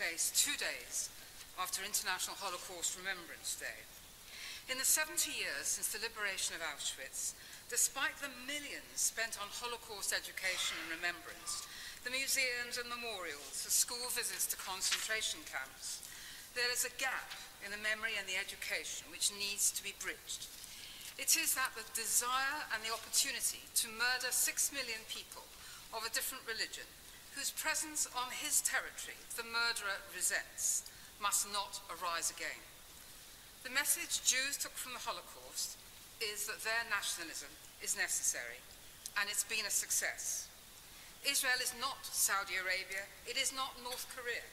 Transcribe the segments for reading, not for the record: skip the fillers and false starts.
place 2 days after International Holocaust Remembrance Day. In the 70 years since the liberation of Auschwitz, despite the millions spent on Holocaust education and remembrance, the museums and memorials, the school visits to concentration camps, there is a gap in the memory and the education which needs to be bridged. It is that the desire and the opportunity to murder 6 million people of a different religion, whose presence on his territory the murderer resents, must not arise again. The message Jews took from the Holocaust is that their nationalism is necessary, and it's been a success. Israel is not Saudi Arabia, it is not North Korea,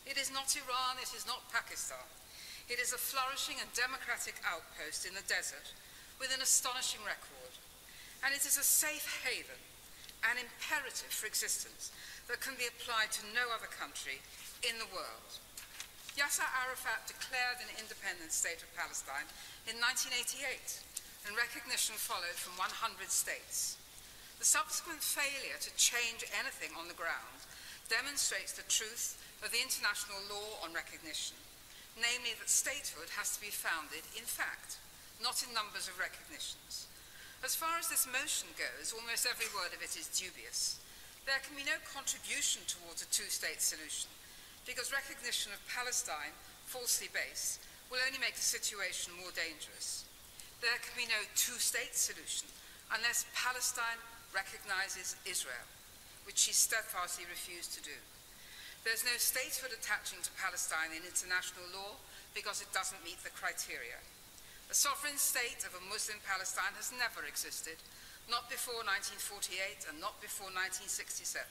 it is not Iran, it is not Pakistan. It is a flourishing and democratic outpost in the desert with an astonishing record, and it is a safe haven, an imperative for existence that can be applied to no other country in the world. Yasser Arafat declared an independent state of Palestine in 1988, and recognition followed from 100 states. The subsequent failure to change anything on the ground demonstrates the truth of the international law on recognition, namely that statehood has to be founded in fact, not in numbers of recognitions. As far as this motion goes, almost every word of it is dubious. There can be no contribution towards a two-state solution, because recognition of Palestine, falsely based, will only make the situation more dangerous. There can be no two-state solution unless Palestine recognizes Israel, which she steadfastly refused to do. There's no statehood attaching to Palestine in international law because it doesn't meet the criteria. A sovereign state of a Muslim Palestine has never existed, not before 1948 and not before 1967.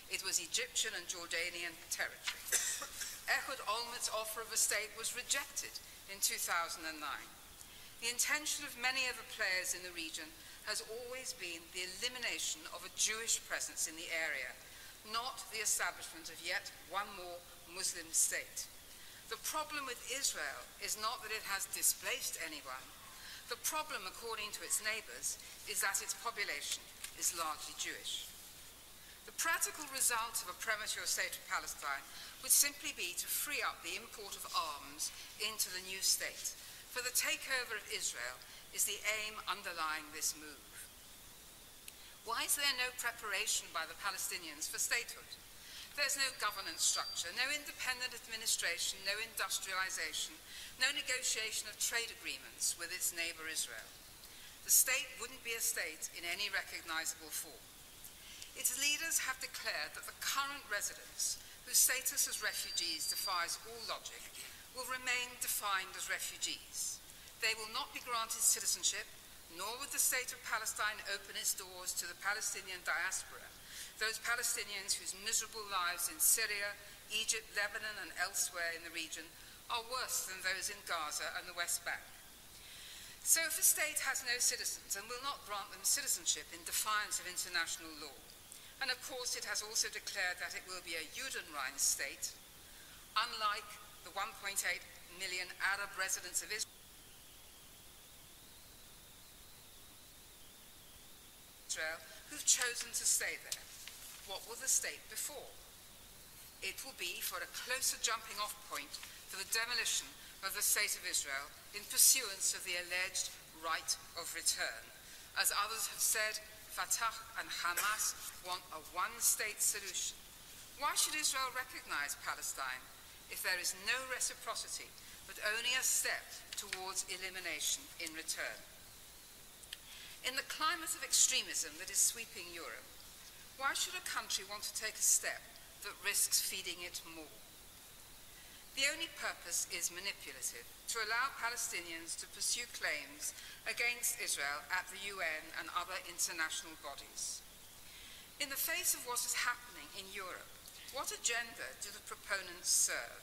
It was Egyptian and Jordanian territory. Ehud Olmert's offer of a state was rejected in 2009. The intention of many of the players in the region has always been the elimination of a Jewish presence in the area, not the establishment of yet one more Muslim state. The problem with Israel is not that it has displaced anyone. The problem, according to its neighbors, is that its population is largely Jewish. The practical result of a premature state of Palestine would simply be to free up the import of arms into the new state, for the takeover of Israel is the aim underlying this move. Why is there no preparation by the Palestinians for statehood? There's no governance structure, no independent administration, no industrialization, no negotiation of trade agreements with its neighbor Israel. The state wouldn't be a state in any recognizable form. Its leaders have declared that the current residents, whose status as refugees defies all logic, will remain defined as refugees. They will not be granted citizenship, nor would the state of Palestine open its doors to the Palestinian diaspora, those Palestinians whose miserable lives in Syria, Egypt, Lebanon, and elsewhere in the region are worse than those in Gaza and the West Bank. So if a state has no citizens and will not grant them citizenship in defiance of international law, and of course it has also declared that it will be a Judenrein state, unlike the 1.8 million Arab residents of Israel who've chosen to stay there. What will the state be for? It will be for a closer jumping off point for the demolition of the state of Israel in pursuance of the alleged right of return. As others have said, Fatah and Hamas want a one-state solution. Why should Israel recognize Palestine if there is no reciprocity, but only a step towards elimination in return? In the climate of extremism that is sweeping Europe, why should a country want to take a step that risks feeding it more? The only purpose is manipulative, to allow Palestinians to pursue claims against Israel at the UN and other international bodies. In the face of what is happening in Europe, what agenda do the proponents serve?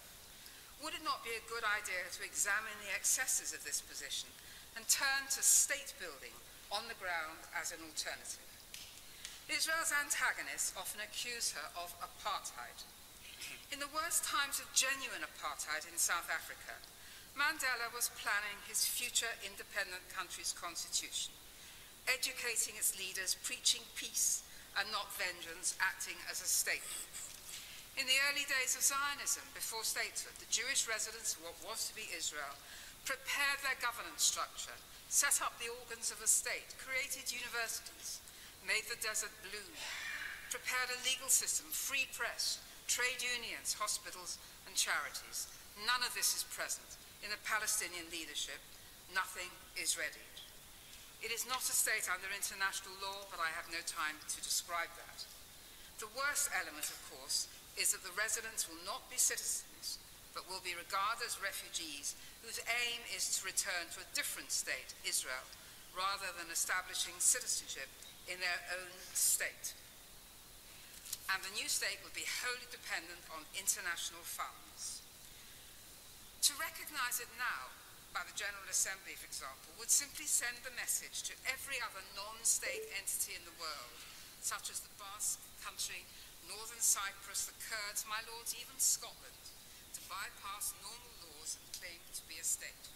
Would it not be a good idea to examine the excesses of this position and turn to state building on the ground as an alternative? Israel's antagonists often accuse her of apartheid. In the worst times of genuine apartheid in South Africa, Mandela was planning his future independent country's constitution, educating its leaders, preaching peace and not vengeance, acting as a statement. In the early days of Zionism, before statehood, the Jewish residents of what was to be Israel prepared their governance structure, set up the organs of a state, created universities, made the desert bloom, prepared a legal system, free press, trade unions, hospitals, and charities. None of this is present in the Palestinian leadership. Nothing is ready. It is not a state under international law, but I have no time to describe that. The worst element, of course, is that the residents will not be citizens, but will be regarded as refugees whose aim is to return to a different state, Israel, rather than establishing citizenship in their own state. And the new state will be wholly dependent on international funds. To recognize it now by the General Assembly, for example, would simply send the message to every other non-state entity in the world, such as the Basque country, Northern Cyprus, the Kurds, my lords, even Scotland, to bypass normal laws and claim to be a state.